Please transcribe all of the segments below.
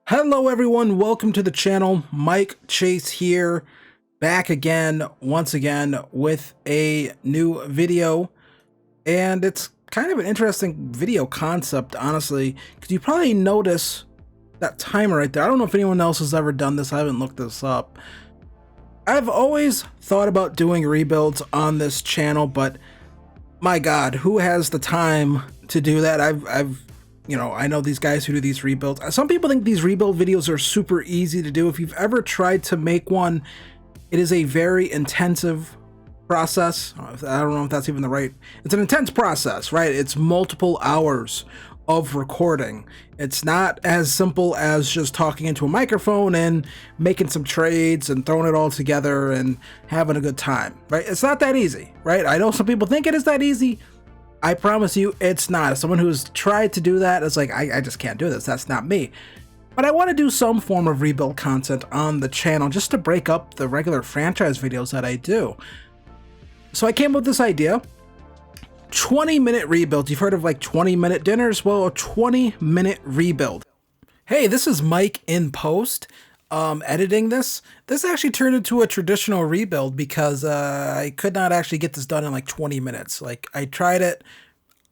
Hello everyone, welcome to the channel. Mike Chase here, back again, once again, with a new video. And it's kind of an interesting video concept, honestly, because you probably notice that timer right there. I don't know if anyone else has ever done this, I haven't looked this up. I've always thought about doing rebuilds on this channel, but my God, who has the time to do that? I know these guys who do these rebuilds. Some people think these rebuild videos are super easy to do. If you've ever tried to make one, it is a very intensive process. I don't know if that's even the right. It's an intense process, right? It's multiple hours of recording. It's not as simple as just talking into a microphone and making some trades and throwing it all together and having a good time, right? It's not that easy, right? I know some people think it is that easy. I promise you it's not. As someone who's tried to do that, it's like, I just can't do this. That's not me. But I want to do some form of rebuild content on the channel just to break up the regular franchise videos that I do. So I came up with this idea. 20-minute rebuilds. You've heard of like 20-minute dinners? Well, a 20-minute rebuild. Hey, this is Mike in post. Editing this actually turned into a traditional rebuild because I could not actually get this done in like 20 minutes. Like, I tried it,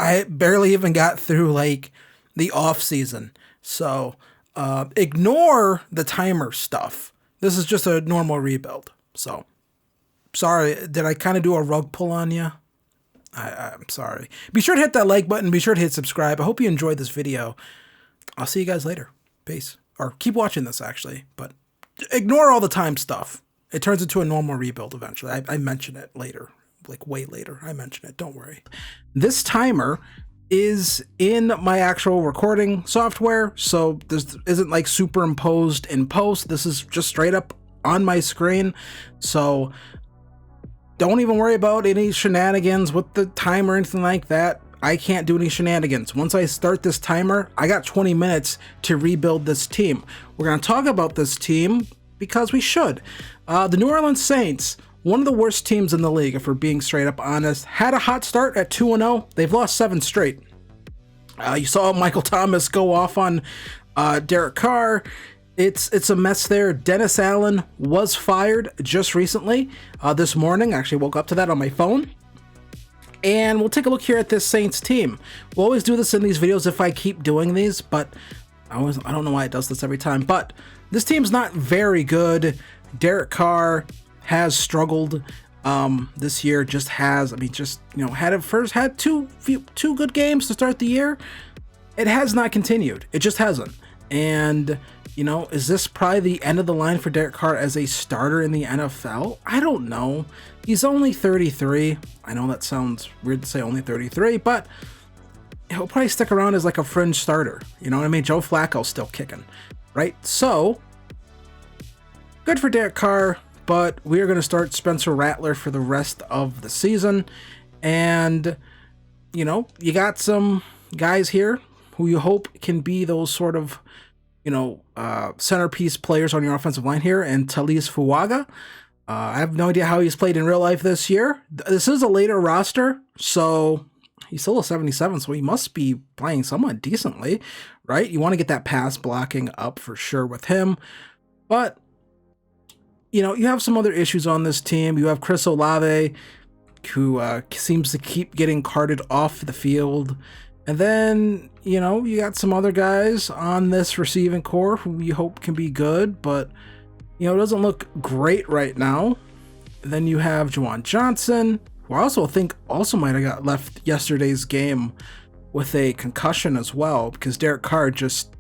I barely even got through like the off season. So ignore the timer stuff. This is just a normal rebuild. So sorry, did I kind of do a rug pull on you? I'm sorry. Be sure to hit that like button. Be sure to hit subscribe. I hope you enjoyed this video. I'll see you guys later. Peace. Or keep watching this, actually, but ignore all the time stuff. It turns into a normal rebuild eventually. I mention it later, like way later. I mention it, don't worry. This timer is in my actual recording software, so this isn't like superimposed in post. This is just straight up on my screen, so don't even worry about any shenanigans with the timer or anything like that. I can't do any shenanigans. Once I start this timer, I got 20 minutes to rebuild this team. We're going to talk about this team because we should. The New Orleans Saints, one of the worst teams in the league, if we're being straight up honest, had a hot start at 2-0. They've lost 7 straight. You saw Michael Thomas go off on Derek Carr. It's a mess there. Dennis Allen was fired just recently, this morning. I actually woke up to that on my phone. And we'll take a look here at this Saints team. We'll always do this in these videos if I keep doing these, but I don't know why it does this every time. But this team's not very good. Derek Carr has struggled this year. Had two good games to start the year. It has not continued. It just hasn't. And is this probably the end of the line for Derek Carr as a starter in the NFL? I don't know. He's only 33. I know that sounds weird to say only 33, but he'll probably stick around as like a fringe starter. You know what I mean? Joe Flacco's still kicking, right? So, good for Derek Carr, but we are going to start Spencer Rattler for the rest of the season. And, you got some guys here who you hope can be those sort of centerpiece players on your offensive line here, and Talise Fuaga. I have no idea how he's played in real life this year. This is a later roster, so he's still a 77, so he must be playing somewhat decently, right? You want to get that pass blocking up for sure with him. But, you have some other issues on this team. You have Chris Olave, who seems to keep getting carted off the field. And then, you got some other guys on this receiving core who you hope can be good, but, it doesn't look great right now. And then you have Juwan Johnson, who I also think might have got left yesterday's game with a concussion as well, because Derek Carr just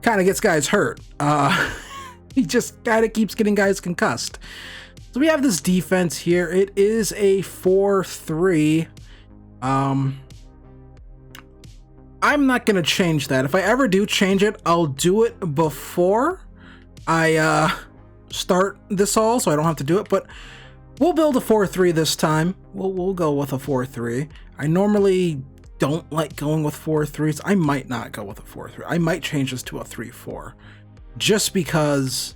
kind of gets guys hurt. He just kind of keeps getting guys concussed. So we have this defense here. It is a 4-3. I'm not going to change that. If I ever do change it, I'll do it before I start this all, so I don't have to do it. But we'll build a 4-3 this time. We'll go with a 4-3. I normally don't like going with 4-3s. I might not go with a 4-3. I might change this to a 3-4. Just because,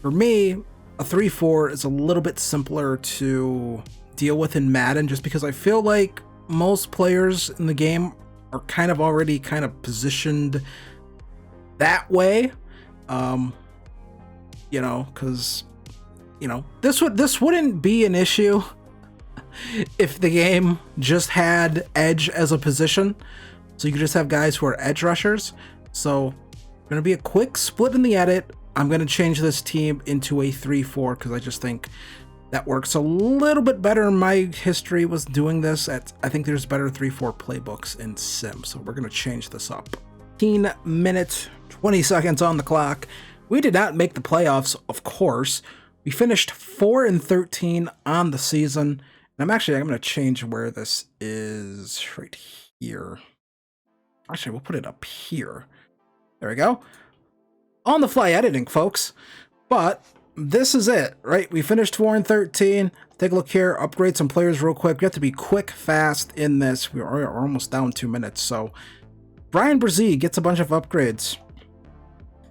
for me, a 3-4 is a little bit simpler to deal with in Madden, just because I feel like most players in the game are kind of already positioned that way. You know, because you know this wouldn't be an issue if the game just had edge as a position, so you could just have guys who are edge rushers. So gonna be a quick split in the edit. I'm gonna change this team into a 3-4 because I just think that works a little bit better. My history was doing this I think there's better 3-4 playbooks in Sim, so we're gonna change this up. 15 minutes 20 seconds on the clock. We did not make the playoffs, of course. We finished 4-13 on the season. And I'm going to change where this is right here. Actually, we'll put it up here. There we go. On the fly editing, folks. But this is it, right? We finished 4-13. Take a look here. Upgrade some players real quick. We have to be quick, fast in this. We're almost down 2 minutes. So Brian Brzee gets a bunch of upgrades.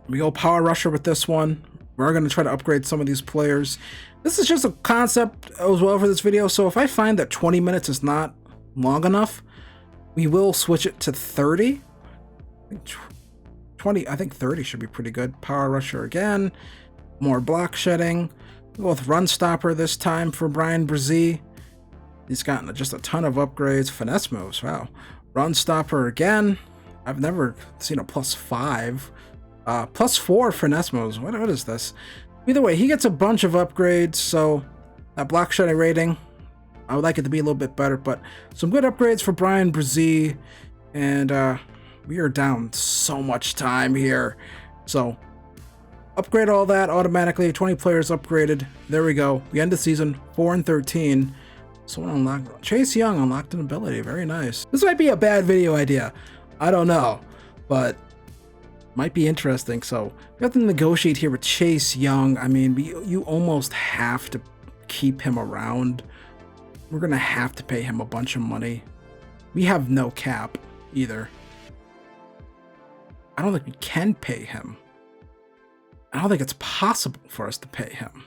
We go power rusher with this one. We're going to try to upgrade some of these players. This is just a concept as well for this video. So if I find that 20 minutes is not long enough, we will switch it to 30. I think 30 should be pretty good. Power rusher again. More block shedding. We'll go with run stopper this time for Brian Brzee. He's gotten just a ton of upgrades. Finesse moves. Wow. Run stopper again. I've never seen a +5. +4 finesse moves. What is this? Either way, he gets a bunch of upgrades, so that block shedding rating, I would like it to be a little bit better, but some good upgrades for Brian Brzee, and we are down so much time here. So upgrade all that automatically. 20 players upgraded. There we go. We end the season 4-13. Someone unlocked. Chase Young unlocked an ability. Very nice. This might be a bad video idea. I don't know, but might be interesting. So we have to negotiate here with Chase Young. I mean, you almost have to keep him around. We're gonna have to pay him a bunch of money. We have no cap either. I don't think we can pay him. I don't think it's possible for us to pay him.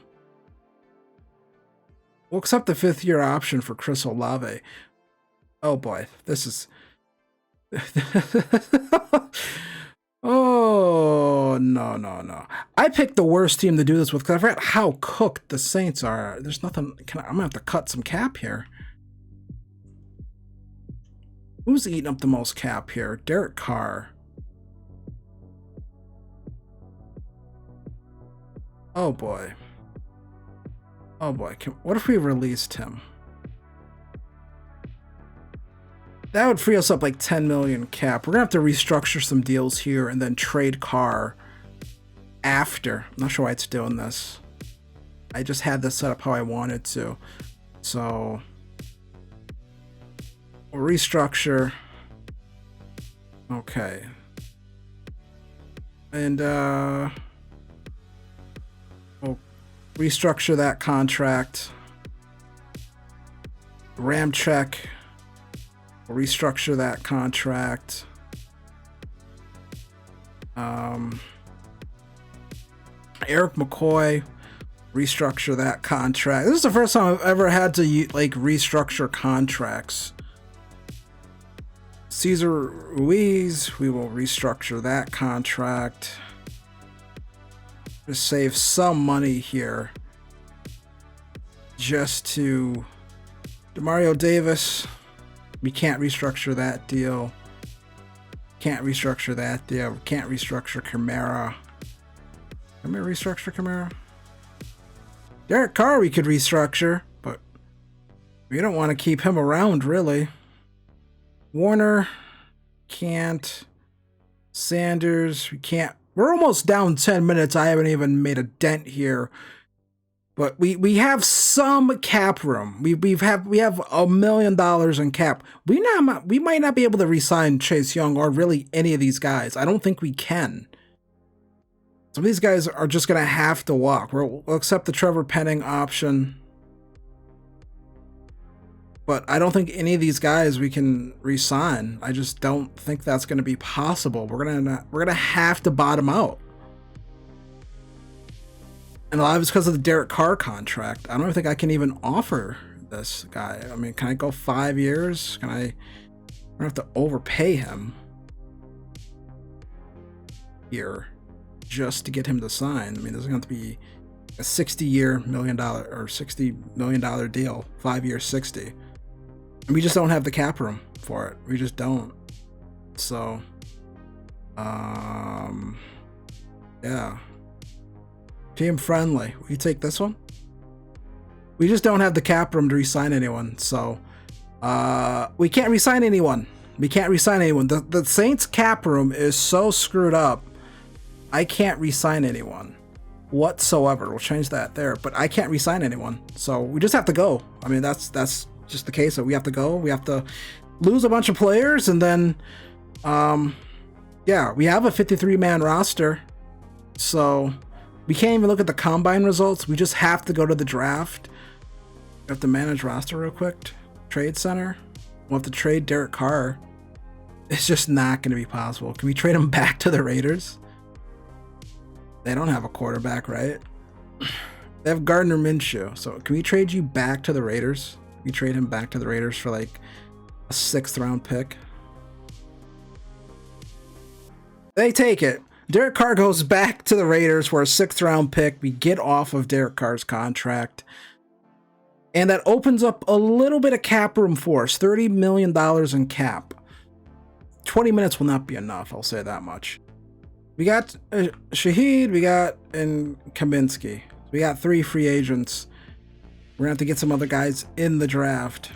We'll accept the 5th-year option for Chris Olave. Oh boy, this is oh, no. I picked the worst team to do this with because I forgot how cooked the Saints are. There's nothing. I'm going to have to cut some cap here. Who's eating up the most cap here? Derek Carr. Oh, boy. Oh, boy. What if we released him? That would free us up like 10 million cap. We're gonna have to restructure some deals here and then trade Carr after. I'm not sure why it's doing this. I just had this set up how I wanted to. So we'll restructure. Okay. And we'll restructure that contract. Ram check. We'll restructure that contract. Eric McCoy, restructure that contract. This is the first time I've ever had to like restructure contracts. Cesar Ruiz, we will restructure that contract. Just save some money here. Just to Demario Davis. We can't restructure that deal. Can't restructure that deal. We can't restructure Kamara. Can we restructure Kamara? Derek Carr we could restructure, but we don't want to keep him around, really. Warner, can't. Sanders, we can't. We're almost down 10 minutes. I haven't even made a dent here. But we have some cap room. We have $1 million in cap. We might not be able to re-sign Chase Young or really any of these guys. I don't think we can. Some of these guys are just gonna have to walk. We'll accept the Trevor Penning option, but I don't think any of these guys we can re-sign. I just don't think that's gonna be possible. We're gonna have to bottom out. And a lot of it's because of the Derek Carr contract. I don't think I can even offer this guy. I mean, can I go 5 years? I don't have to overpay him. here just to get him to sign. I mean, there's going to be a $60 million or $60 million deal, 5 years, 60. And we just don't have the cap room for it. We just don't. So, yeah. Team friendly. Will you take this one? We just don't have the cap room to re-sign anyone. So, we can't re-sign anyone. We can't re-sign anyone. The Saints cap room is so screwed up. I can't re-sign anyone whatsoever. We'll change that there, but I can't re-sign anyone. So we just have to go. I mean, that's just the case that we have to go. We have to lose a bunch of players, and then, yeah, we have a 53-man roster. So we can't even look at the combine results. We just have to go to the draft. We have to manage roster real quick. Trade center. We'll have to trade Derek Carr. It's just not going to be possible. Can we trade him back to the Raiders? They don't have a quarterback, right? They have Gardner Minshew. So can we trade you back to the Raiders? Can we trade him back to the Raiders for like a 6th round pick? They take it. Derek Carr goes back to the Raiders for a 6th round pick. We get off of Derek Carr's contract. And that opens up a little bit of cap room for us. $30 million in cap. 20 minutes will not be enough, I'll say that much. We got Shaheed, we got and Kaminsky. We got 3 free agents. We're gonna have to get some other guys in the draft.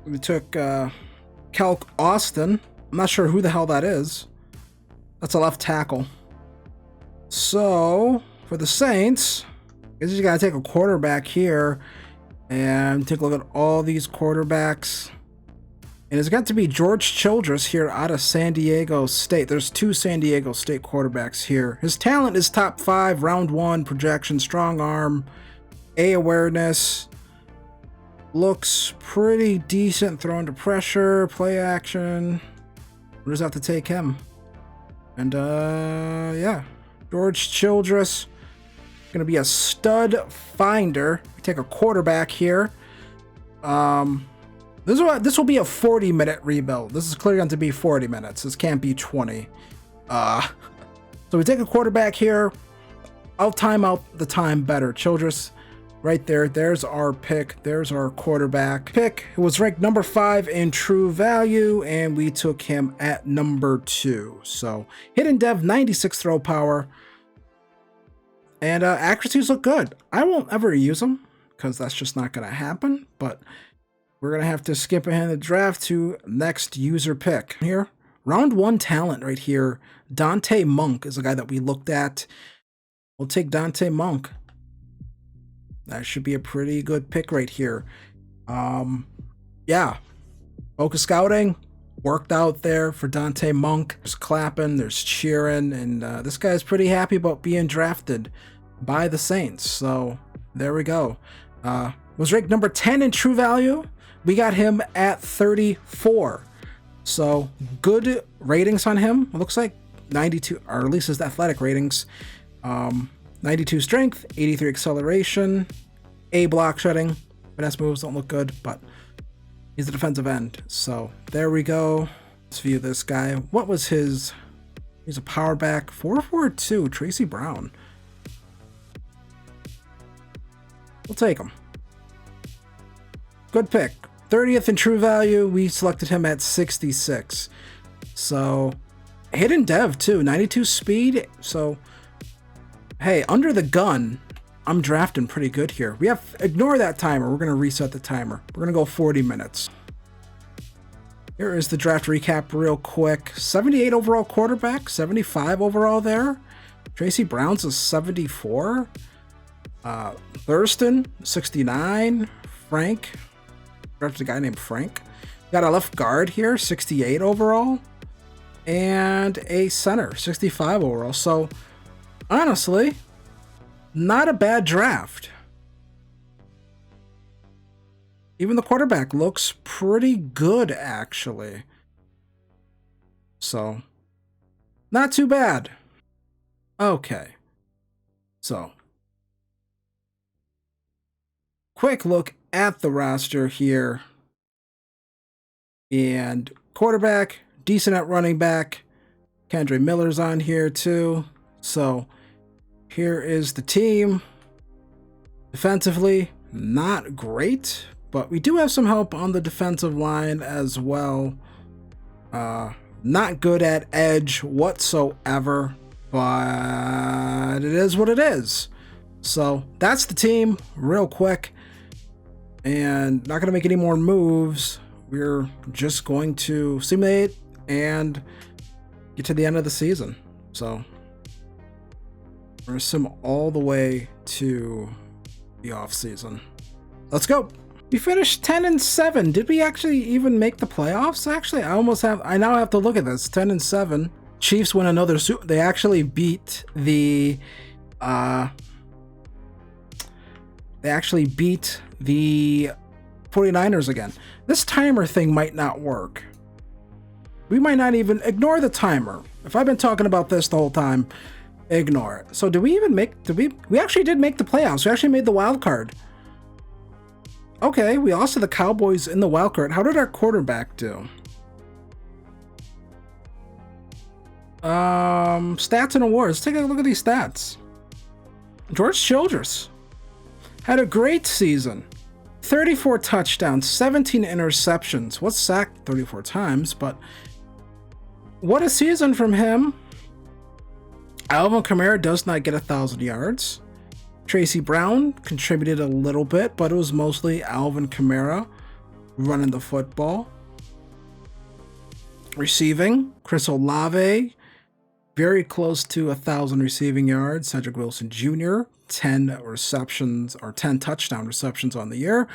We took Kelk Austin. I'm not sure who the hell that is. That's a left tackle. So for the Saints, I guess you gotta take a quarterback here and take a look at all these quarterbacks. And it's got to be George Childress here out of San Diego State. There's 2 San Diego State quarterbacks here. His talent is top 5, round 1 projection, strong arm, A awareness. Looks pretty decent, thrown to pressure, play action. We'll just have to take him. And yeah, George Childress, gonna be a stud finder. We take a quarterback here. This will be a 40-minute rebuild. This is clearly going to be 40 minutes. This can't be 20. So we take a quarterback here. I'll time out the time better. Childress, right there. There's our pick. There's our quarterback pick. It was ranked number 5 in true value, and we took him at number 2. So hidden dev, 96 throw power, and accuracies look good. I won't ever use them because that's just not going to happen. But we're going to have to skip ahead in the draft to next user pick. Here, round 1 talent right here. Dante Monk is a guy that we looked at. We'll take Dante Monk. That should be a pretty good pick right here. Yeah. Focus scouting worked out there for Dante Monk. There's clapping, there's cheering, and this guy's pretty happy about being drafted by the Saints. So there we go. Was ranked number 10 in true value. We got him at 34. So good ratings on him. It looks like 92, or at least his athletic ratings. 92 strength, 83 acceleration, A block shedding. Finesse moves don't look good, but he's a defensive end. So there we go. Let's view this guy. What was his? He's a power back. 4.42. Tracy Brown. We'll take him. Good pick. 30th in true value. We selected him at 66. So hidden dev too. 92 speed. So hey, under the gun, I'm drafting pretty good here. We have, ignore that timer. We're going to reset the timer. We're going to go 40 minutes. Here is the draft recap real quick. 78 overall quarterback, 75 overall there. Tracy Brown's a 74. Thurston, 69. Frank, drafted a guy named Frank. Got a left guard here, 68 overall. And a center, 65 overall. So honestly, not a bad draft. Even the quarterback looks pretty good, actually. So, not too bad. Okay. So, quick look at the roster here. And quarterback, decent at running back. Kendre Miller's on here too. So here is the team. Defensively, not great, but we do have some help on the defensive line as well. Not good at edge whatsoever, but it is what it is. So that's the team real quick, and not going to make any more moves. We're just going to simulate and get to the end of the season. So we're going to sim all the way to the off season. Let's go. We finished 10-7. Did we actually even make the playoffs? Actually, I now have to look at this. 10-7. Chiefs win another Super. They actually beat the 49ers again. This timer thing might not work. We might not even ignore the timer. If I've been talking about this the whole time, ignore it. So did we even make, we actually did make the playoffs. We actually made the wild card. Okay, we lost to the Cowboys in the wild card. How did our quarterback do? Stats and awards. Take a look at these stats. George Childress had a great season. 34 touchdowns, 17 interceptions. Was sacked 34 times, but what a season from him. Alvin Kamara does not get 1,000 yards. Tracy Brown contributed a little bit, but it was mostly Alvin Kamara running the football. Receiving, Chris Olave, very close to 1,000 receiving yards. Cedric Wilson Jr., 10 receptions or 10 touchdown receptions on the year.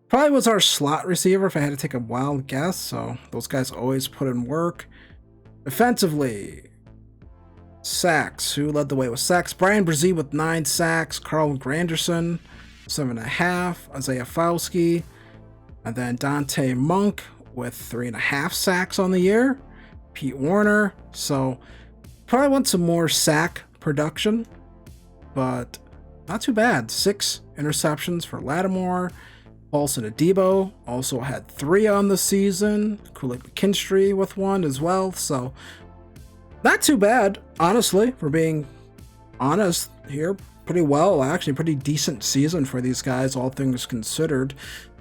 Probably was our slot receiver if I had to take a wild guess, so those guys always put in work. Defensively, sacks. Who led the way with sacks? Brian Brzee with 9 sacks. Carl Granderson, 7.5. Isaiah Fowski. And then Dante Monk with 3.5 sacks on the year. Pete Warner. So probably want some more sack production, but not too bad. 6 interceptions for Lattimore. Paulson Adebo also had 3 on the season. Kool-Aid McKinstry with 1 as well. So not too bad, honestly, for being honest here. Pretty well, actually, pretty decent season for these guys, all things considered.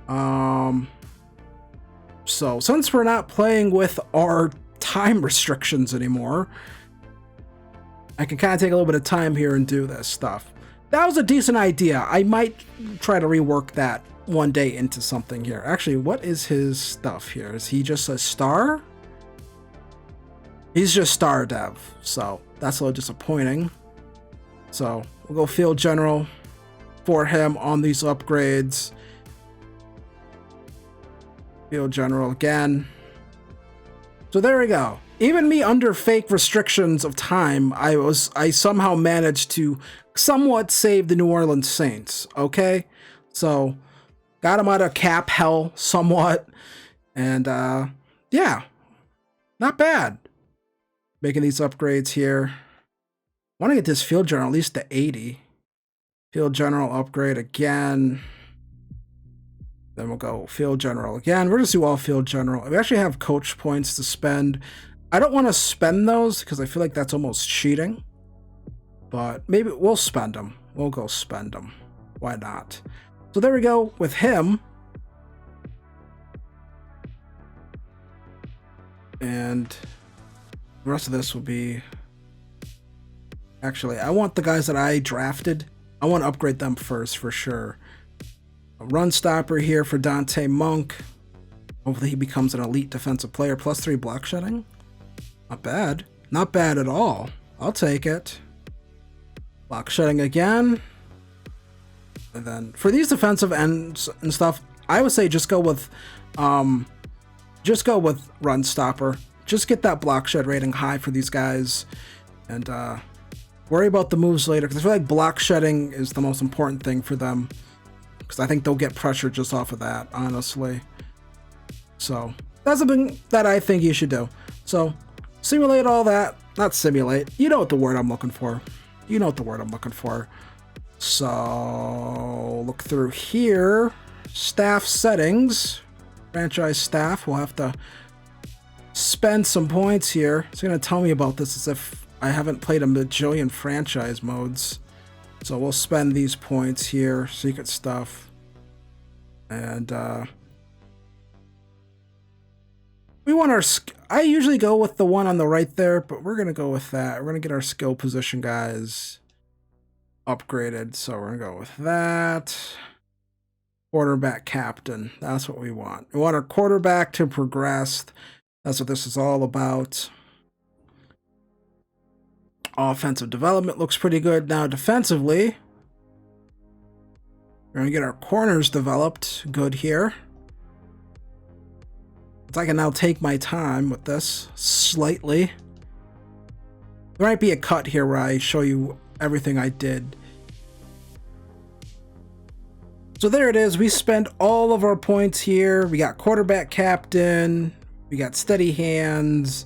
So since we're not playing with our time restrictions anymore, I can kind of take a little bit of time here and do this stuff. That was a decent idea. I might try to rework that one day into something here. Actually, what is his stuff here? Is he just a star? He's just star dev, so that's a little disappointing. So we'll go field general for him on these upgrades. Field general again. So there we go. Even me under fake restrictions of time, I somehow managed to somewhat save the New Orleans Saints. Okay, so got him out of cap hell somewhat, and yeah, not bad. Making these upgrades here. Want to get this field general at least to 80. Field general upgrade again. Then we'll go field general again. We're just do all field general. We actually have coach points to spend. I don't want to spend those because I feel like that's almost cheating. But maybe we'll spend them. We'll go spend them. Why not? So there we go with him. And the rest of this will be... Actually, I want the guys that I drafted. I want to upgrade them first for sure. A run stopper here for Dante Monk. Hopefully he becomes an elite defensive player. +3 block shedding. Not bad. Not bad at all. I'll take it. Block shedding again. And then for these defensive ends and stuff, I would say just go with run stopper. Just get that block shed rating high for these guys, and worry about the moves later, because I feel like block shedding is the most important thing for them, because I think they'll get pressure just off of that, honestly. So that's something that I think you should do. So simulate all that. Not simulate. You know what the word I'm looking for. You know what the word I'm looking for. So look through here. Staff settings. Franchise staff. We'll have to spend some points here. It's going to tell me about this as if I haven't played a bajillion franchise modes. So we'll spend these points here, secret stuff. And we want our... I usually go with the one on the right there, but we're going to go with that. We're going to get our skill position guys upgraded. So we're going to go with that. Quarterback captain. That's what we want. We want our quarterback to progress. That's what this is all about. Offensive development looks pretty good. Now defensively, we're going to get our corners developed good here. I can now take my time with this slightly. There might be a cut here where I show you everything I did. So there it is. We spent all of our points here. We got quarterback captain. We got steady hands.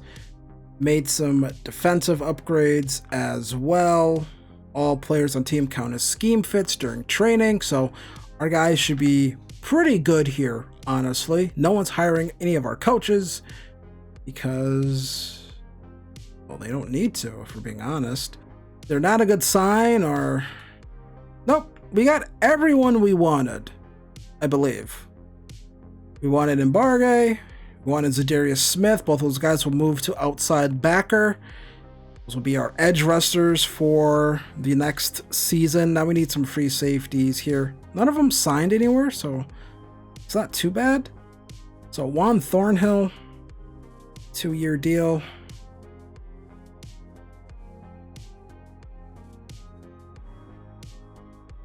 Made some defensive upgrades as well. All players on team count as scheme fits during training. So our guys should be pretty good here, honestly. No one's hiring any of our coaches because, well, they don't need to, if we're being honest. They're not a good sign, or... Nope, we got everyone we wanted, I believe. We wanted Embargue. We wanted Zadarius Smith. Both those guys will move to outside backer. Those will be our edge rushers for the next season. Now we need some free safeties here. None of them signed anywhere, so it's not too bad. So Juan Thornhill, 2-year deal.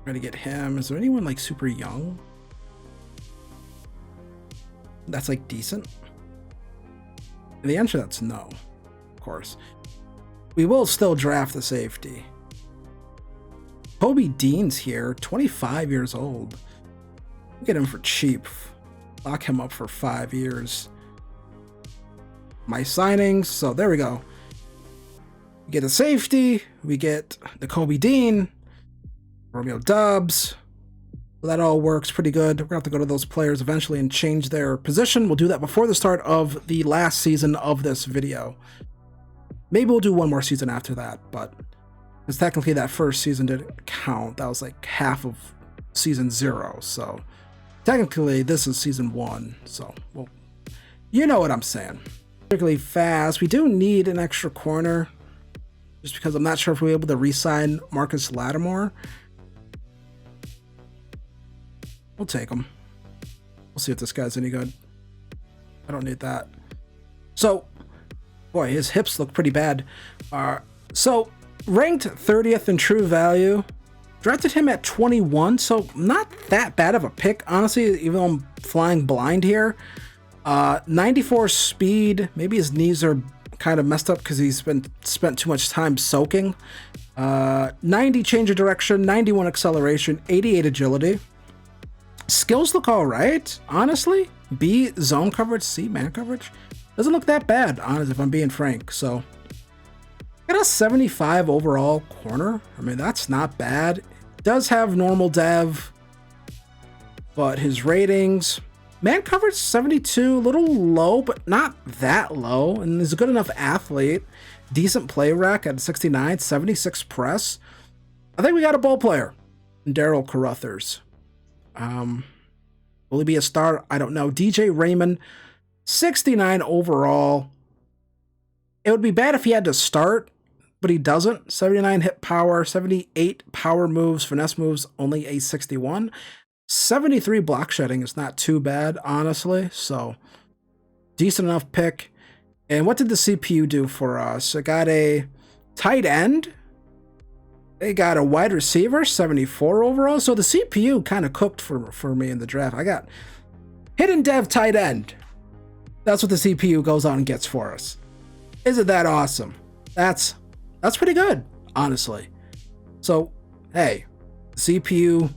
Try to get him. Is there anyone like super young that's like decent? And the answer that's no, of course. We will still draft the safety. Kobe Dean's here, 25 years old. We'll get him for cheap. Lock him up for 5 years. My signings, so there we go. We get a safety, we get the Kobe Dean, Romeo Doubs. So that all works pretty good. We're gonna have to go to those players eventually and change their position. We'll do that before the start of the last season of this video. Maybe we'll do one more season after that, but because technically that first season didn't count. That was like half of season 0. So technically this is season 1. So, well, you know what I'm saying. Particularly fast. We do need an extra corner just because I'm not sure if we'll be able to re-sign Marcus Lattimore. We'll take him. We'll see if this guy's any good. I don't need that. So, boy, his hips look pretty bad. So, ranked 30th in true value. Drafted him at 21, so not that bad of a pick, honestly, even though I'm flying blind here. 94 speed. Maybe his knees are kind of messed up because he's spent too much time soaking. 90 change of direction, 91 acceleration, 88 agility. Skills look all right, honestly. B, zone coverage. C, man coverage. Doesn't look that bad, honestly, if I'm being frank. So, got a 75 overall corner. I mean, that's not bad. Does have normal dev, but his ratings, man coverage 72, a little low, but not that low. And he's a good enough athlete. Decent play rec at 69, 76 press. I think we got a ball player in Daryl Carruthers. Will he be a star? I don't know. DJ Raymond, 69 overall. It would be bad if he had to start, but he doesn't. 79 hit power, 78 power moves, finesse moves, only a 61. 73 block shedding is not too bad, honestly. So, decent enough pick. And what did the CPU do for us? It got a tight end. They got a wide receiver, 74 overall. So the CPU kind of cooked for me in the draft. I got hidden dev tight end. That's what the CPU goes out and gets for us. Isn't that awesome? That's pretty good, honestly. So, hey, the CPU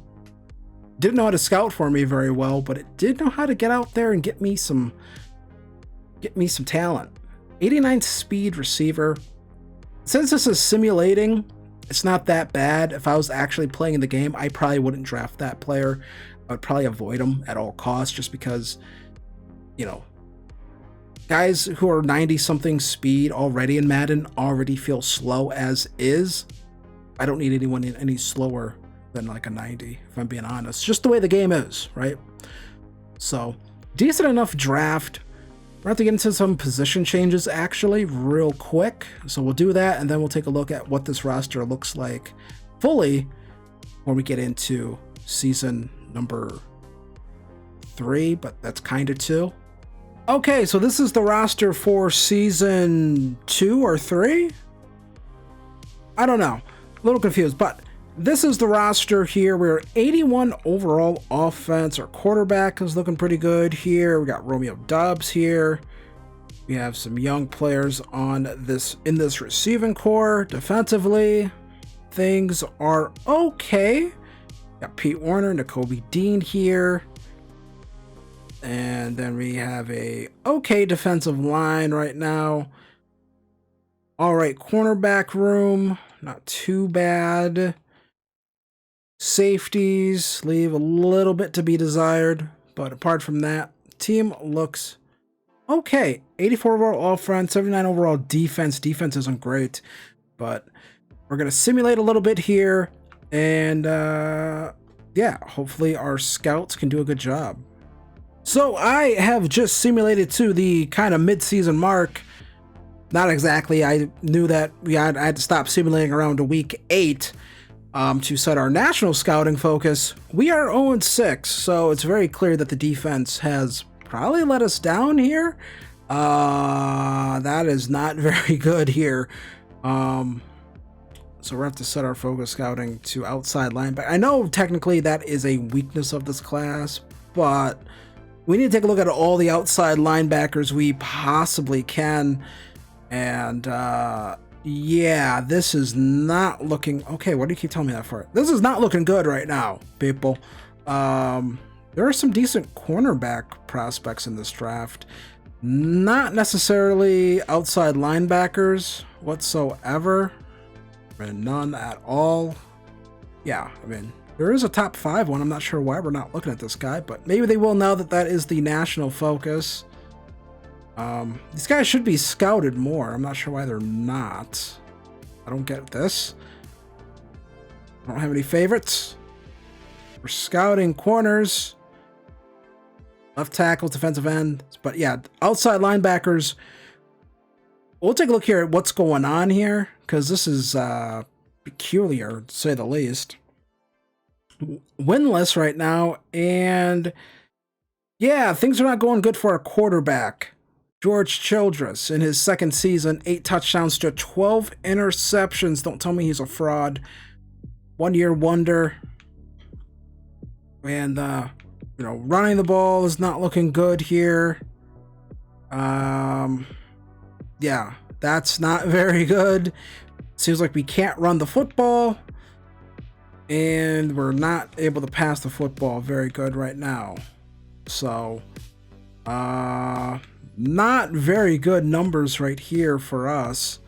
didn't know how to scout for me very well, but it did know how to get out there and get me some talent. 89 speed receiver. Since this is simulating, it's not that bad. If I was actually playing in the game, I probably wouldn't draft that player. I would probably avoid him at all costs just because, you know, Guys who are 90-something speed already in Madden already feel slow as is. I don't need anyone any slower than like a 90, if I'm being honest. Just the way the game is, right? So, decent enough draft. We're going to have to get into some position changes, actually, real quick. So we'll do that, and then we'll take a look at what this roster looks like fully when we get into season number 3, but that's kind of 2. Okay, so this is the roster for season 2 or 3? I don't know. A little confused, but this is the roster here. We're 81 overall offense. Our quarterback is looking pretty good here. We got Romeo Doubs here. We have some young players on this in this receiving core. Defensively, things are okay. Got Pete Werner, Nakobe Dean here. And then we have a okay defensive line right now. All right, cornerback room, not too bad. Safeties leave a little bit to be desired, but apart from that, team looks okay. 84 overall offense, 79 overall defense. Defense isn't great, but we're going to simulate a little bit here, and yeah, hopefully our scouts can do a good job. So I have just simulated to the kind of mid-season mark. Not exactly. I knew that I had to stop simulating around to week 8 to set our national scouting focus. We are 0-6, so it's very clear that the defense has probably let us down here. That is not very good here. So we're going to have to set our focus scouting to outside linebacker. I know technically that is a weakness of this class, but we need to take a look at all the outside linebackers we possibly can. And yeah, this is not looking... Okay, what do you keep telling me that for? This is not looking good right now, people. There are some decent cornerback prospects in this draft. Not necessarily outside linebackers whatsoever. I mean, none at all. Yeah, I mean... There is a top 5 one. I'm not sure why we're not looking at this guy, but maybe they will now that that is the national focus. These guys should be scouted more. I'm not sure why they're not. I don't get this. I don't have any favorites. We're scouting corners, left tackles, defensive end. But yeah, outside linebackers. We'll take a look here at what's going on here, because this is peculiar, to say the least. Winless right now, and yeah, things are not going good for our quarterback, George Childress. In his second season, 8 touchdowns to 12 interceptions. Don't tell me he's a fraud. 1-year wonder. And you know, running the ball is not looking good here. Yeah, that's not very good. Seems like we can't run the football. And we're not able to pass the football very good right now. So, not very good numbers right here for us.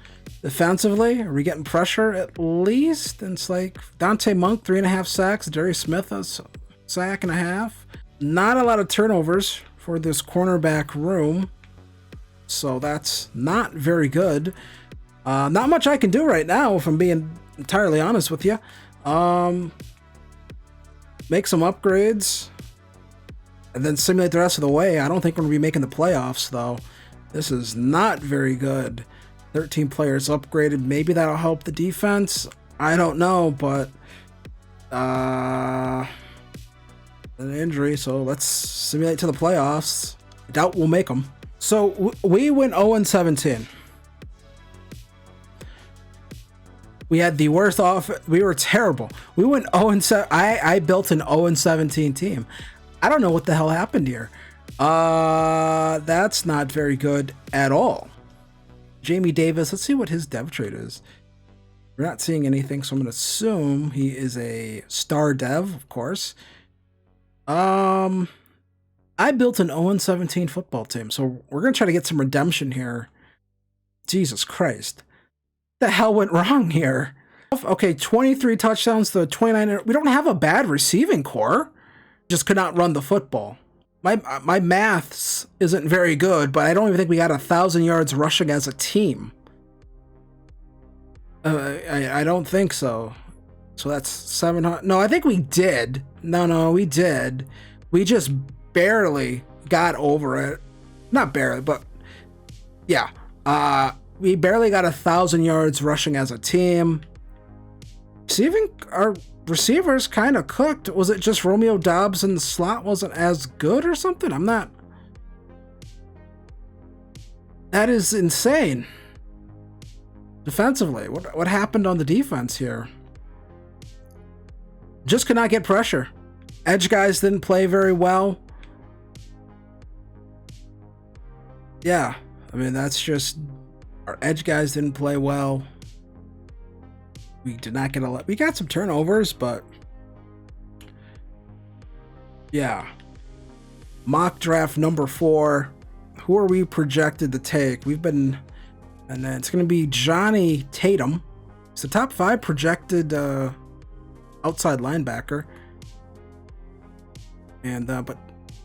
Defensively, are we getting pressure at least? And it's like Dante Monk, 3.5 sacks. Darius Smith, a sack and a half. Not a lot of turnovers for this cornerback room. So that's not very good. Not much I can do right now, if I'm being entirely honest with you. Make some upgrades and then simulate the rest of the way. I don't think we're going to be making the playoffs, though. This is not very good. 13 players upgraded. Maybe that'll help the defense. I don't know, but an injury, so let's simulate to the playoffs. I doubt we'll make them. So we went 0-17. We had the worst off. We were terrible. We went 0-7. I built an 0-17 team. I don't know what the hell happened here. That's not very good at all. Jamie Davis. Let's see what his dev trait is. We're not seeing anything, so I'm going to assume he is a star dev, of course. I built an 0-17 football team, so we're going to try to get some redemption here. Jesus Christ. The hell went wrong here? Okay, 23 touchdowns to 29. We don't have a bad receiving core. Just could not run the football. my maths isn't very good, but I don't even think we got 1,000 yards rushing as a team. I don't think so. So that's 700. No, I think we did. No, we did. We just barely got over it. Not barely, but yeah. We barely got 1,000 yards rushing as a team. Receiving, our receivers kind of cooked. Was it just Romeo Doubs in the slot wasn't as good or something? I'm not. That is insane. Defensively, what happened on the defense here? Just could not get pressure. Edge guys didn't play very well. Yeah, I mean, that's just, our edge guys didn't play well. We did not get a lot. We got some turnovers, but yeah. Mock draft number 4. Who are we projected to take? We've been, and then it's going to be Johnny Tatum. It's the top 5 projected outside linebacker. And but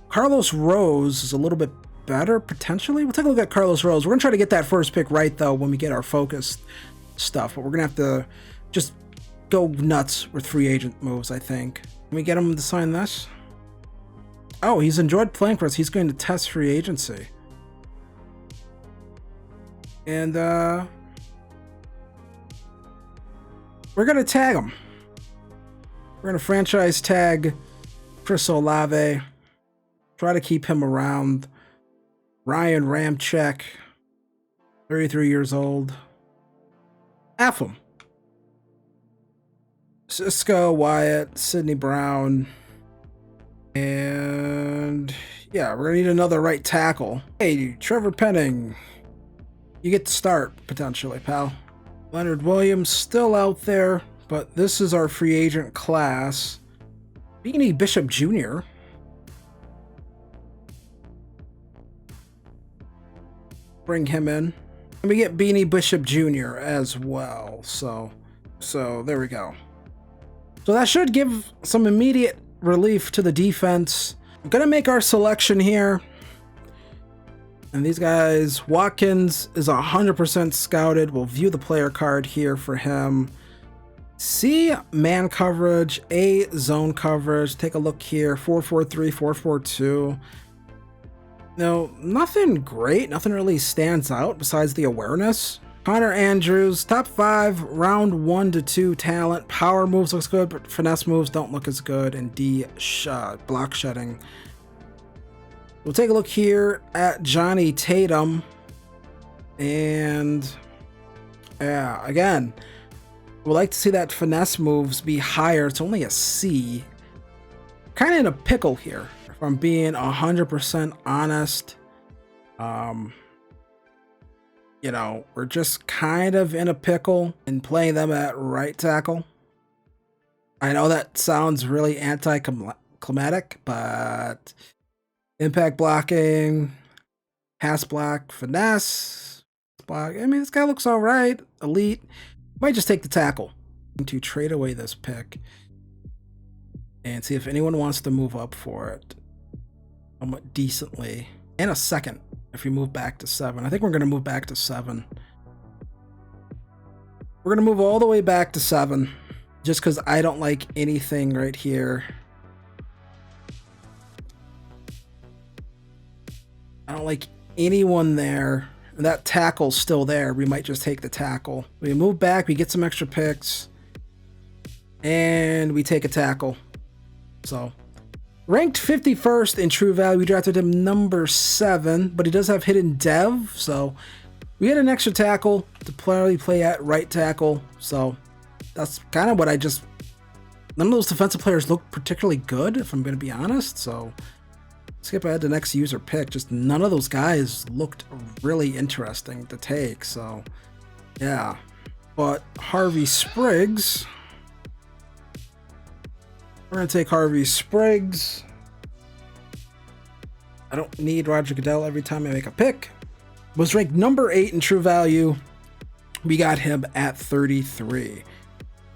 Carlos Rose is a little bit better potentially. We'll take a look at Carlos Rose. We're gonna try to get that first pick right though when we get our focus stuff, but we're gonna have to just go nuts with free agent moves, I think. Can we get him to sign this? Oh, he's enjoyed playing for us. He's going to test free agency. And we're gonna tag him. We're gonna franchise tag Chris Olave. Try to keep him around. Ryan Ramczyk, 33 years old. F him. Cisco Wyatt, Sidney Brown. And yeah, we're gonna need another right tackle. Hey, Trevor Penning. You get to start, potentially, pal. Leonard Williams still out there, but this is our free agent class. Beanie Bishop Jr. Bring him in. And we get Beanie Bishop Jr. as well. So there we go. So that should give some immediate relief to the defense. I'm gonna make our selection here. And these guys, Watkins is 100% scouted. We'll view the player card here for him. C, man coverage. A, zone coverage. Take a look here. 4-4-3, 4-4-2. No, nothing great. Nothing really stands out besides the awareness. Connor Andrews, top 5, round 1 to 2 talent. Power moves looks good, but finesse moves don't look as good. And D, block shedding. We'll take a look here at Johnny Tatum. And yeah, again, we'd like to see that finesse moves be higher. It's only a C. Kind of in a pickle here, if I'm being 100% honest. You know, we're just kind of in a pickle and playing them at right tackle. I know that sounds really anticlimactic, but impact blocking, pass block, finesse, block. I mean, this guy looks all right. Elite. Might just take the tackle to trade away this pick and see if anyone wants to move up for it somewhat decently. And a second if we move back to 7. I think we're going to move back to 7. We're going to move all the way back to 7 just because I don't like anything right here. I don't like anyone there. And that tackle's still there. We might just take the tackle. We move back, we get some extra picks, and we take a tackle. So, ranked 51st in true value. We drafted him number 7, but he does have hidden dev. So, we had an extra tackle to play at right tackle. So, that's kind of what I just... None of those defensive players look particularly good, if I'm going to be honest. So, skip ahead to next user pick. Just none of those guys looked really interesting to take. So, yeah. But Harvey Spriggs. We're going to take Harvey Spriggs. I don't need Roger Goodell every time I make a pick. Was ranked number 8 in true value. We got him at 33.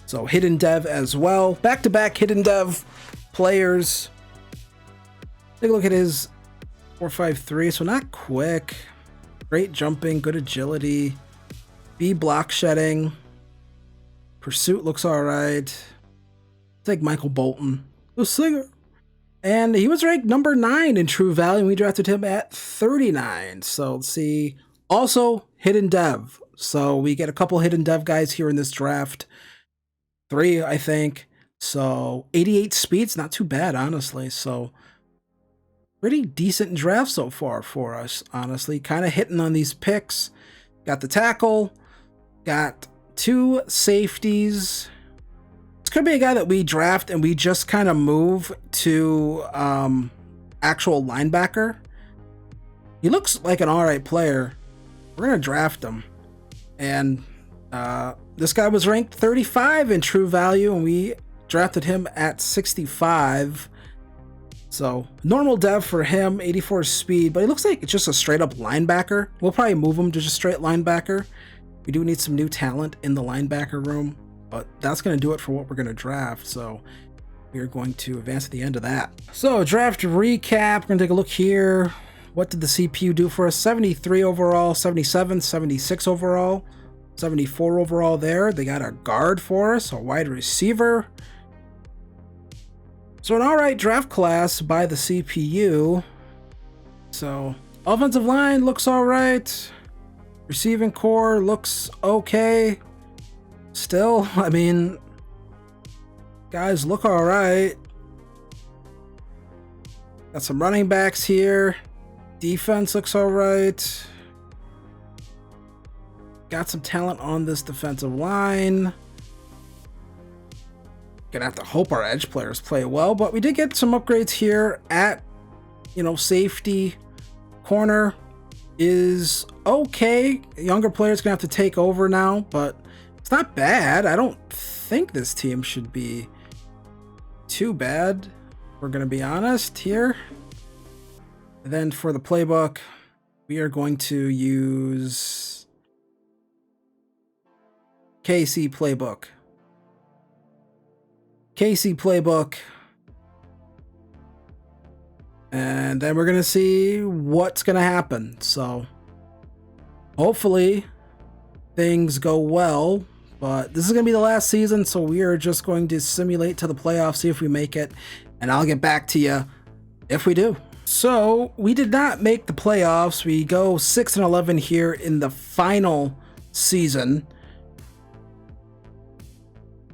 So, hidden dev as well. Back-to-back hidden dev players. Take a look at his 4.53, so not quick. Great jumping, good agility. B block shedding. Pursuit looks alright. Take Michael Bolton, the singer. And he was ranked number 9 in true value, and we drafted him at 39. So let's see. Also, hidden dev. So we get a couple hidden dev guys here in this draft. 3, I think. So 88 speeds, not too bad, honestly. So pretty decent draft so far for us, honestly. Kind of hitting on these picks. Got the tackle. Got 2 safeties. This could be a guy that we draft and we just kind of move to actual linebacker. He looks like an alright player. We're going to draft him. And this guy was ranked 35 in true value, and we drafted him at 65. So normal dev for him, 84 speed, but he looks like it's just a straight up linebacker. We'll probably move him to just straight linebacker. We do need some new talent in the linebacker room, but that's going to do it for what we're going to draft. So we're going to advance to the end of that. So draft recap, we're going to take a look here. What did the CPU do for us? 73 overall, 77, 76 overall, 74 overall there. They got a guard for us, a wide receiver. So an alright draft class by the CPU. So offensive line looks alright. Receiving core looks okay. Still, I mean, guys look alright. Got some running backs here. Defense looks alright. Got some talent on this defensive line. Gonna have to hope our edge players play well, but we did get some upgrades here at, safety. Corner is okay. Younger players gonna have to take over now, but it's not bad. I don't think this team should be too bad. We're gonna be honest here. And then for the playbook, we are going to use KC playbook. KC playbook. And then we're going to see what's going to happen. So hopefully things go well, but this is going to be the last season. So we are just going to simulate to the playoffs, see if we make it. And I'll get back to you if we do. So we did not make the playoffs. We go 6-11 here in the final season.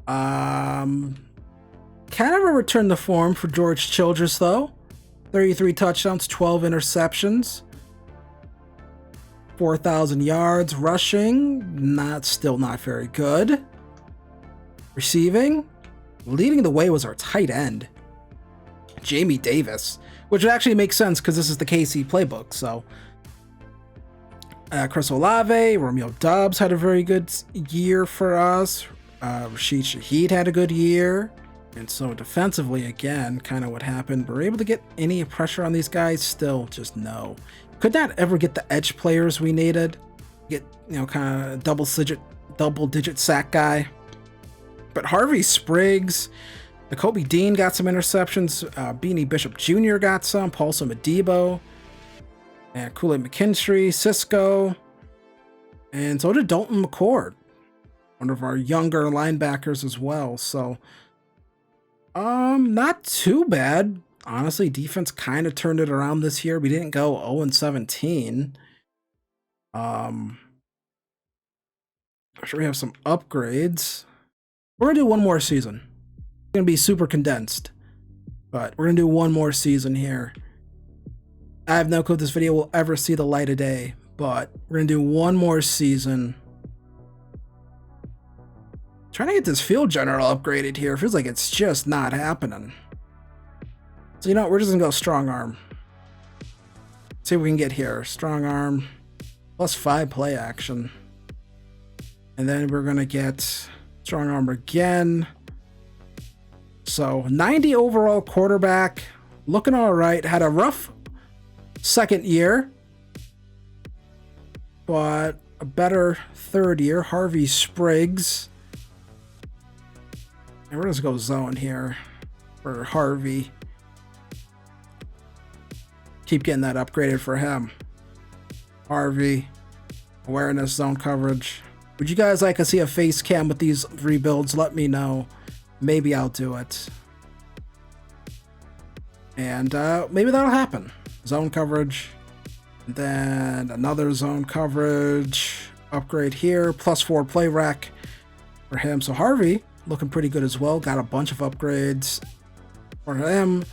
Kind of a return to form for George Childress, though. 33 touchdowns, 12 interceptions, 4,000 yards. Rushing, still not very good. Receiving, leading the way was our tight end, Jamie Davis, which actually makes sense because this is the KC playbook. So Chris Olave, Romeo Doubs had a very good year for us. Rashid Shaheed had a good year. And so defensively, again, kind of what happened. We're able to get any pressure on these guys? Still, just no. Could not ever get the edge players we needed. Get, kind of double digit sack guy. But Harvey Spriggs, Nakobe Dean got some interceptions. Beanie Bishop Jr. got some. Paulson Adebo. And Kool-Aid McKinstry, Cisco. And so did Dalton McCord, one of our younger linebackers as well. So not too bad. Honestly, defense kind of turned it around this year. We didn't go 0-17. I'm sure we have some upgrades. We're gonna do one more season. It's gonna be super condensed, but we're gonna do one more season here. I have no clue if this video will ever see the light of day, but we're gonna do one more season. Trying to get this field general upgraded here. Feels like it's just not happening. So you know what? We're just gonna go strong arm. See what we can get here. Strong arm plus 5 play action. And then we're gonna get strong arm again. So 90 overall quarterback. Looking all right. Had a rough second year, but a better third year. Harvey Spriggs. And we're just gonna go zone here for Harvey. keep getting that upgraded for him. Harvey, awareness, zone coverage. Would you guys like to see a face cam with these rebuilds? Let me know. Maybe I'll do it. And maybe that'll happen. Zone coverage. And then another zone coverage. Upgrade here. +4 play rec for him. So Harvey looking pretty good as well. Got a bunch of upgrades for him.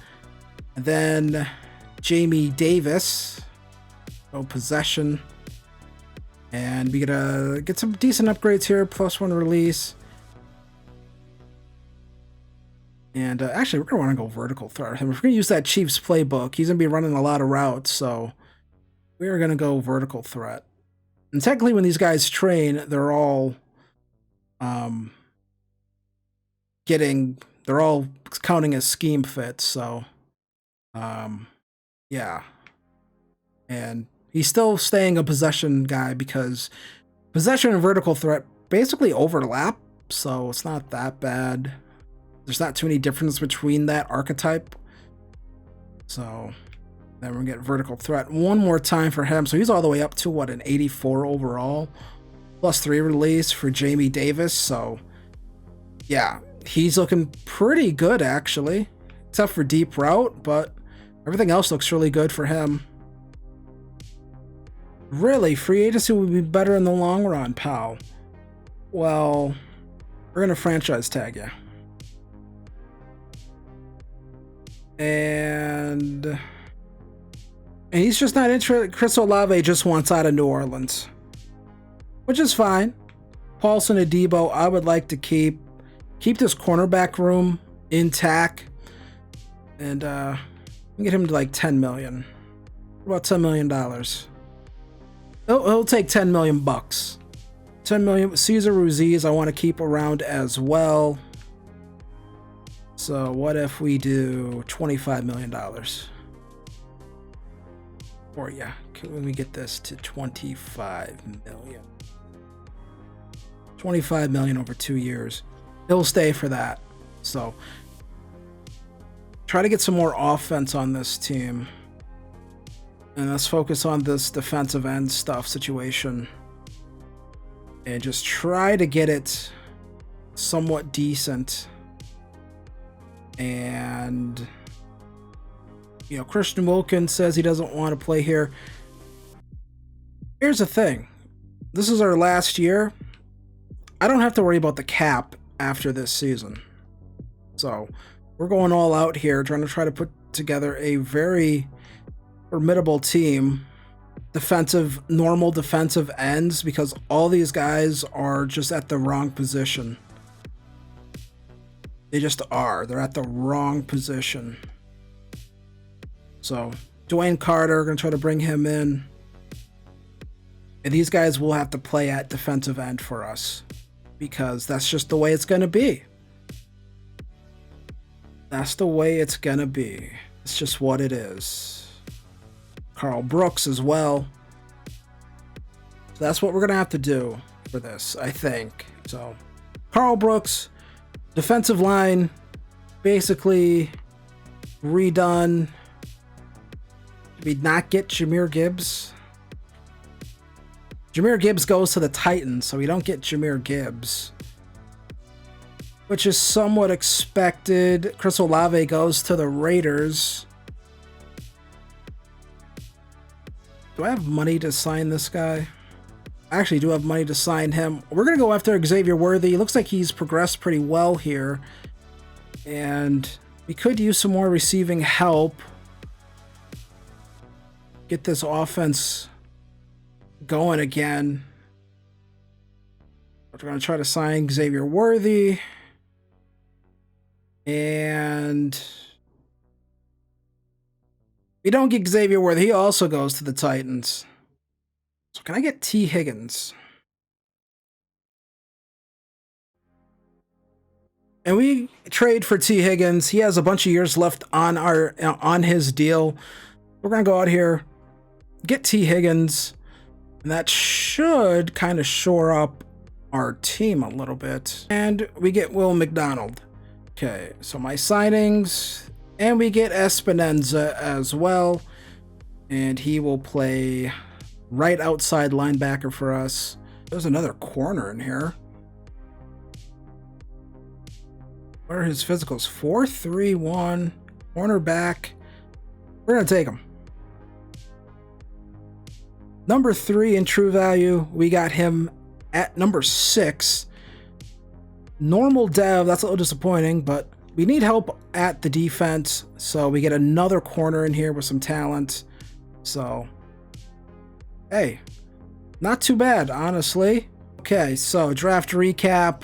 And then Jamie Davis. Oh, possession. And we gotta get some decent upgrades here. +1 release. And actually, we're going to want to go vertical threat. If we're going to use that Chiefs playbook, he's going to be running a lot of routes. So we're going to go vertical threat. And technically, when these guys train, they're all they're all counting as scheme fits. So, yeah. And he's still staying a possession guy because possession and vertical threat basically overlap. So it's not that bad. There's not too many difference between that archetype. So then we're gonna get vertical threat one more time for him. So he's all the way up to what, an 84 overall. +3 release for Jamie Davis. So yeah, he's looking pretty good actually. Except for deep route, but everything else looks really good for him. Really, free agency would be better in the long run, pal. Well, we're gonna franchise tag you. And he's just not interested. Chris Olave just wants out of New Orleans, which is fine. Paulson Adebo, I would like to keep this cornerback room intact, and get him to like 10 million. About $10 million. He'll take 10 million bucks. 10 million. Cesar Ruiz, I want to keep around as well. So what if we do $25 million for you? Can we get this to 25 million? 25 million over 2 years. He'll stay for that. So try to get some more offense on this team. And let's focus on this defensive end stuff situation. And just try to get it somewhat decent. And, you know, Christian Wilkins says he doesn't want to play here. Here's the thing. This is our last year. I don't have to worry about the cap after this season. So we're going all out here, trying to put together a very formidable team. Normal defensive ends, because all these guys are just at the wrong position. They just are. They're at the wrong position. So Dwayne Carter, going to try to bring him in. And these guys will have to play at defensive end for us, because that's just the way it's going to be. That's the way it's going to be. It's just what it is. Carl Brooks as well. So that's what we're going to have to do for this, I think. So Carl Brooks, defensive line, basically redone. Did we not get Jahmyr Gibbs? Jahmyr Gibbs goes to the Titans, so we don't get Jahmyr Gibbs, which is somewhat expected. Chris Olave goes to the Raiders. Do I have money to sign this guy? I actually do have money to sign him. We're going to go after Xavier Worthy. Looks like he's progressed pretty well here. And we could use some more receiving help. Get this offense going again. We're going to try to sign Xavier Worthy. And we don't get Xavier Worthy. He also goes to the Titans. So can I get T. Higgins? And we trade for T. Higgins. He has a bunch of years left on his deal. We're going to go out here, get T. Higgins, and that should kind of shore up our team a little bit. And we get Will McDonald. Okay, so my signings, and we get Espinenza as well. And he will play right outside linebacker for us. There's another corner in here. What are his physicals? 4.31, cornerback. We're going to take him. Number 3 in true value, we got him at number 6. Normal dev, that's a little disappointing, but we need help at the defense, so we get another corner in here with some talent. So, hey, not too bad, honestly. Okay, so draft recap.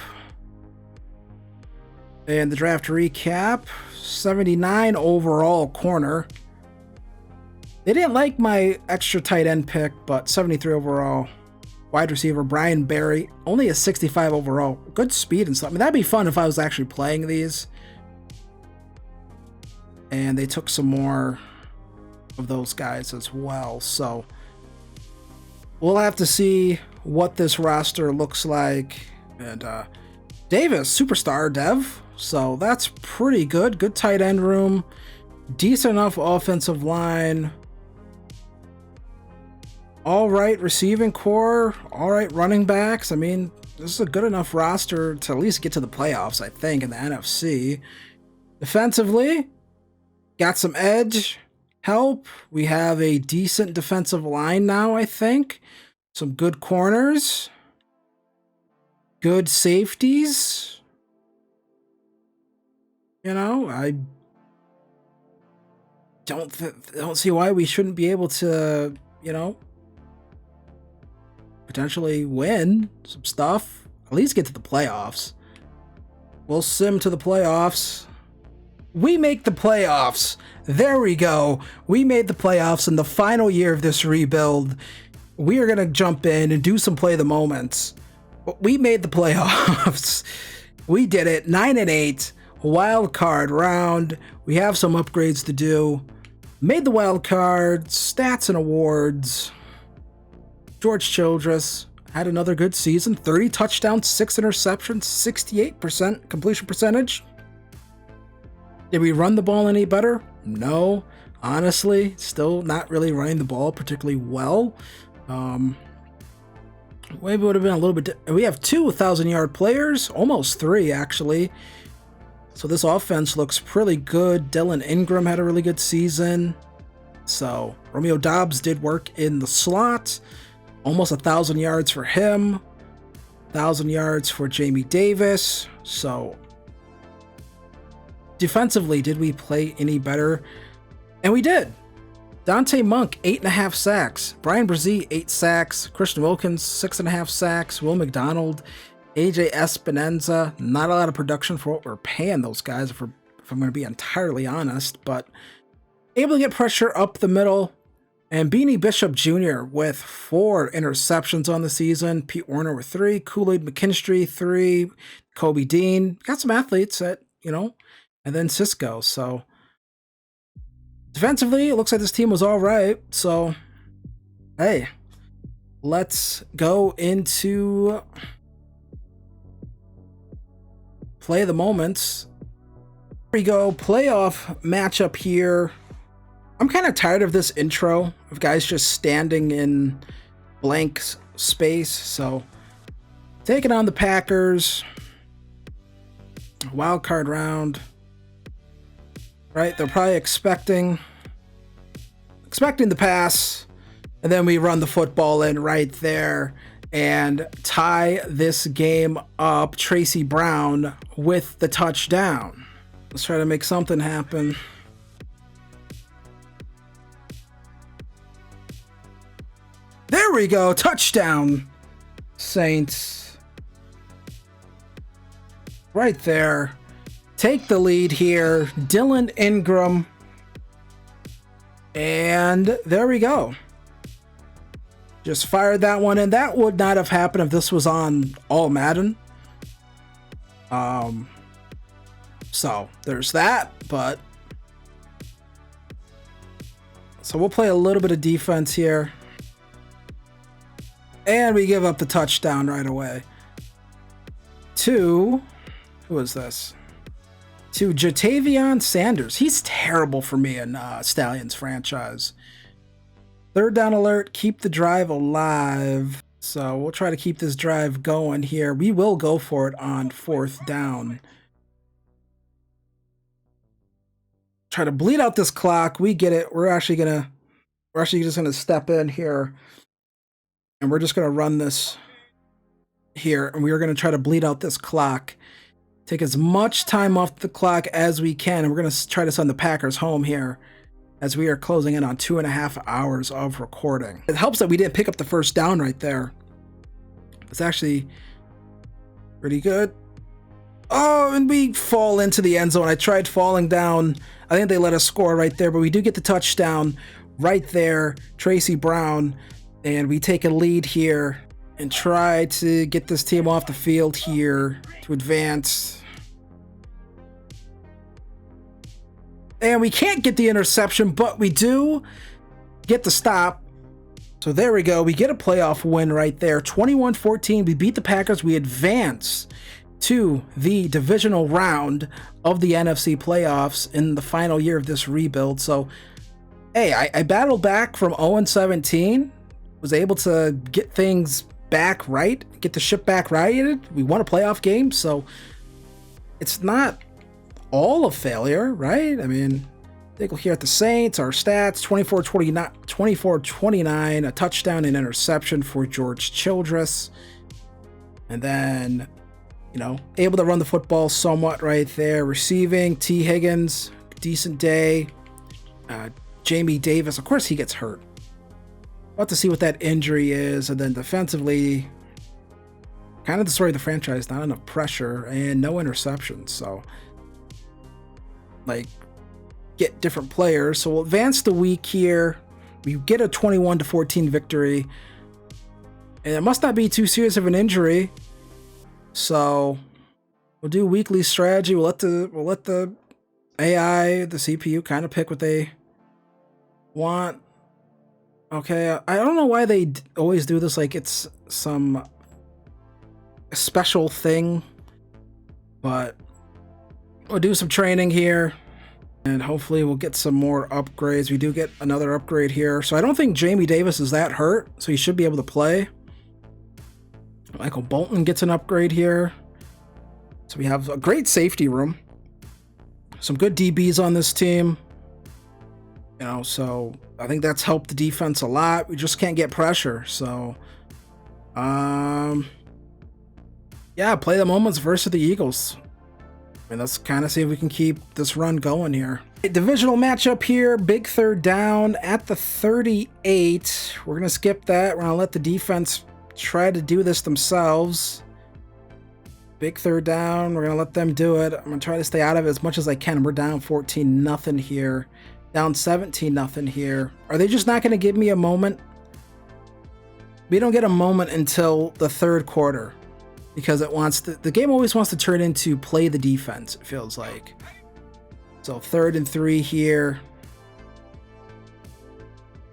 And the draft recap, 79 overall corner. They didn't like my extra tight end pick, but 73 overall. Wide receiver, Brian Berry, only a 65 overall. Good speed and stuff. I mean, that'd be fun if I was actually playing these. And they took some more of those guys as well. So we'll have to see what this roster looks like. And Davis, superstar dev. So that's pretty good. Good tight end room. Decent enough offensive line. All right receiving core. All right running backs. I mean, this is a good enough roster to at least get to the playoffs, I think, in the NFC. Defensively, got some edge help. We have a decent defensive line now, I think. Some good corners. Good safeties. You know, I don't see why we shouldn't be able to, you know, potentially win some stuff. At least get to the playoffs. We'll sim to the playoffs. We make the playoffs. There we go. We made the playoffs in the final year of this rebuild. We are going to jump in and do some play the moments. But we made the playoffs. We did it. 9-8. Wild card round. We have some upgrades to do. Made the wild card. Stats and awards. George Childress had another good season. 30 touchdowns, 6 interceptions, 68% completion percentage. Did we run the ball any better? No. Honestly, still not really running the ball particularly well. Maybe it would have been a little bit. We have 2 1,000-yard players, almost 3 actually. So this offense looks pretty good. Dylan Ingram had a really good season. So Romeo Doubs did work in the slot. Almost 1,000 yards for him. 1,000 yards for Jamie Davis. So defensively, did we play any better? And we did. Dante Monk, 8.5 sacks. Brian Brzee, 8 sacks. Christian Wilkins, 6.5 sacks. Will McDonald, AJ Espinenza, not a lot of production for what we're paying those guys, if I'm going to be entirely honest, but able to get pressure up the middle. And Beanie Bishop Jr. with 4 interceptions on the season. Pete Warner with 3. Kool-Aid McKinstry, 3. Kobe Dean. Got some athletes that, you know, and then Cisco. So defensively, it looks like this team was all right. So, hey, let's go into play the moments. Here we go. Playoff matchup here. I'm kind of tired of this intro of guys just standing in blank space. So, taking on the Packers. Wild card round. Right? They're probably expecting the pass. And then we run the football in right there and tie this game up. Tracy Brown with the touchdown. Let's try to make something happen. There we go. Touchdown, Saints. Right there. Take the lead here. Dylan Ingram. And there we go. Just fired that one, and that would not have happened if this was on all Madden. So there's that, but so we'll play a little bit of defense here. And we give up the touchdown right away. To, who is this? To Jatavion Sanders. He's terrible for me in Stallions franchise. Third down alert, keep the drive alive. So we'll try to keep this drive going here. We will go for it on fourth down. Try to bleed out this clock. We get it. We're actually just gonna step in here, and we're just gonna run this here, and we are gonna try to bleed out this clock. Take as much time off the clock as we can, and we're gonna try to send the Packers home here, as we are closing in on 2.5 hours of recording. It helps that we didn't pick up the first down right there. It's actually pretty good. Oh, and we fall into the end zone. I tried falling down. I think they let us score right there, but we do get the touchdown right there. Tracy Brown, and we take a lead here and try to get this team off the field here to advance. And we can't get the interception, but we do get the stop. So there we go. We get a playoff win right there. 21-14. We beat the Packers. We advance to the divisional round of the NFC playoffs in the final year of this rebuild. So, hey, I battled back from 0-17. Was able to get things back right. Get the ship back righted. We won a playoff game. So it's not all a failure, right? I mean, take a look here at the Saints, our stats, 24-29, a touchdown and interception for George Childress. And then, you know, able to run the football somewhat right there. Receiving, T. Higgins, decent day. Jamie Davis, of course he gets hurt. About to see what that injury is. And then defensively, kind of the story of the franchise, not enough pressure and no interceptions. So, like, get different players. So we'll advance the week here. We get a 21-14 victory, and it must not be too serious of an injury. So we'll do weekly strategy. We'll let the AI, the CPU, kind of pick what they want. Okay, I don't know why they always do this like it's some special thing, but we'll do some training here, and hopefully we'll get some more upgrades. We do get another upgrade here. So I don't think Jamie Davis is that hurt, so he should be able to play. Michael Bolton gets an upgrade here. So we have a great safety room. Some good DBs on this team. You know, so I think that's helped the defense a lot. We just can't get pressure. So, yeah, play the moments versus the Eagles. And let's kind of see if we can keep this run going here. Divisional matchup here. Big third down at the 38. We're going to skip that. We're going to let the defense try to do this themselves. Big third down. We're going to let them do it. I'm going to try to stay out of it as much as I can. We're down 14-0 here. Down 17-0 here. Are they just not going to give me a moment? We don't get a moment until the third quarter, because it wants the game always wants to turn into play the defense, it feels like. So 3rd and 3 here.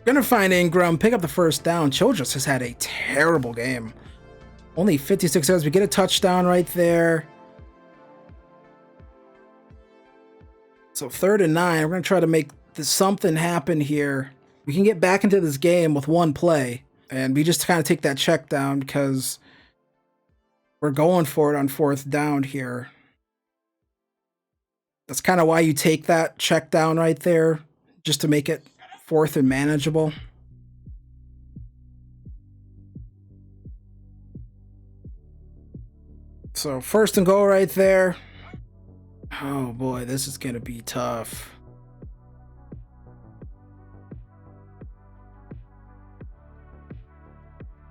Gonna find Ingram, pick up the first down. Childress has had a terrible game. Only 56 yards. We get a touchdown right there. So 3rd and 9. We're gonna try to make something happen here. We can get back into this game with one play, and we just kind of take that check down because we're going for it on 4th down here. That's kind of why you take that check down right there, just to make it 4th and manageable. So 1st and goal right there. Oh boy, this is going to be tough.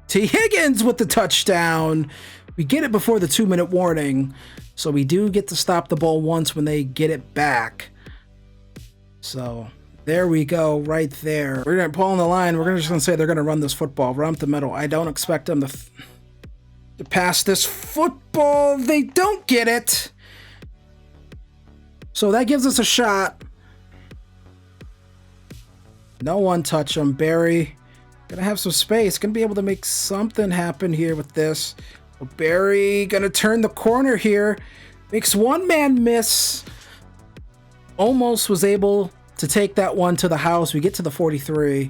T. Higgins with the touchdown. We get it before the 2-minute warning, so we do get to stop the ball once when they get it back. So there we go, right there. We're going to pull on the line. We're just going to say they're going to run this football, run up the middle. I don't expect them to pass this football. They don't get it. So that gives us a shot. No one touch him. Barry gonna have some space. Gonna be able to make something happen here with this. Well, Barry gonna turn the corner here. Makes one man miss. Almost was able to take that one to the house. We get to the 43.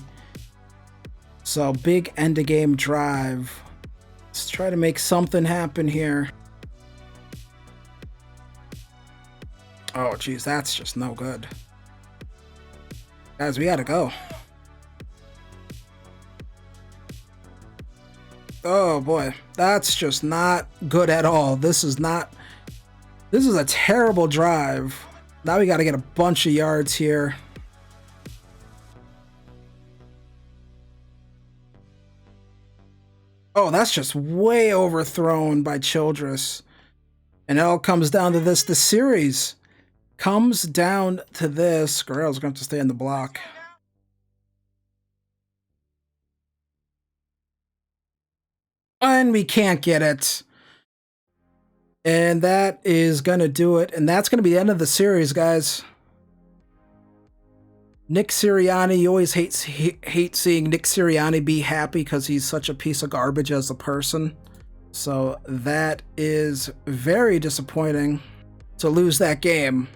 So big end of game drive. Let's try to make something happen here. Oh, geez, that's just no good. Guys, we gotta go. Oh boy, that's just not good at all. This is a terrible drive. Now we gotta get a bunch of yards here. Oh, that's just way overthrown by Childress. And it all comes down to this. The series comes down to this. Guerrero's going to have to stay in the block. And we can't get it. And that is going to do it. And that's going to be the end of the series, guys. Nick Sirianni, you always hate seeing Nick Sirianni be happy because he's such a piece of garbage as a person. So that is very disappointing to lose that game.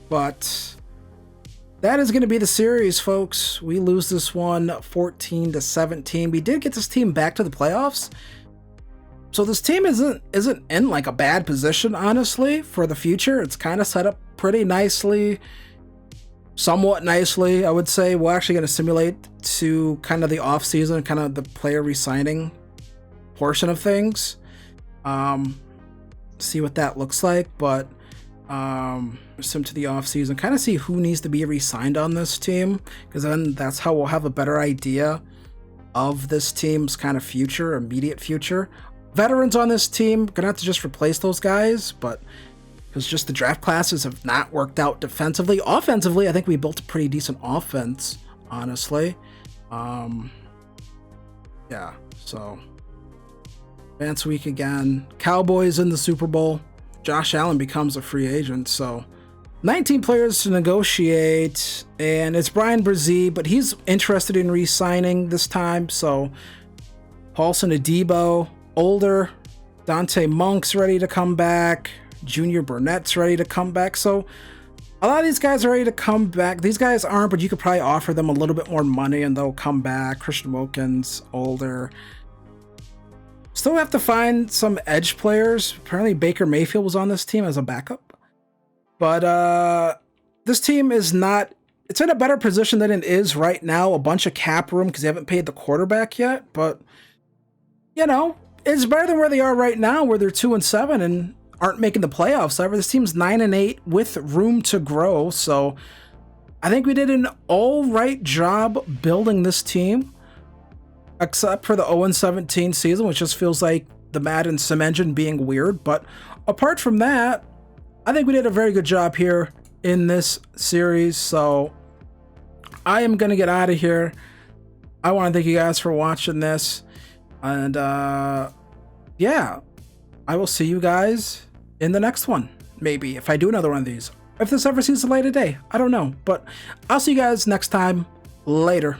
But that is going to be the series, folks. We lose this one 14-17. We did get this team back to the playoffs. So this team isn't in like a bad position, honestly, for the future. It's kind of set up pretty nicely. Somewhat nicely, I would say. We're actually going to simulate to kind of the off season, kind of the player re-signing portion of things. See what that looks like, but sim to the off season, kind of see who needs to be re-signed on this team, because then that's how we'll have a better idea of this team's kind of future, immediate future. Veterans on this team, gonna have to just replace those guys, but because just the draft classes have not worked out defensively. Offensively, I think we built a pretty decent offense, honestly. Yeah, so advance week again. Cowboys in the Super Bowl. Josh Allen becomes a free agent, so 19 players to negotiate, and it's Brian Brzee, but he's interested in re-signing this time, so Paulson Adebo, older. Dante Monk's ready to come back. Junior Burnett's ready to come back. So a lot of these guys are ready to come back. These guys aren't, but you could probably offer them a little bit more money and they'll come back. Christian Wilkins, older. Still have to find some edge players. Apparently Baker Mayfield was on this team as a backup. But this team is not... It's in a better position than it is right now. A bunch of cap room because they haven't paid the quarterback yet. But, you know, it's better than where they are right now, where they're 2-7 and aren't making the playoffs. However, this team's 9-8 with room to grow. So I think we did an all right job building this team, except for the 0-17 season, which just feels like the Madden sim engine being weird. But apart from that, I think we did a very good job here in this series. So I am going to get out of here. I want to thank you guys for watching this. And yeah, I will see you guys in the next one, maybe, if I do another one of these. If this ever sees the light of day, I don't know. But I'll see you guys next time. Later.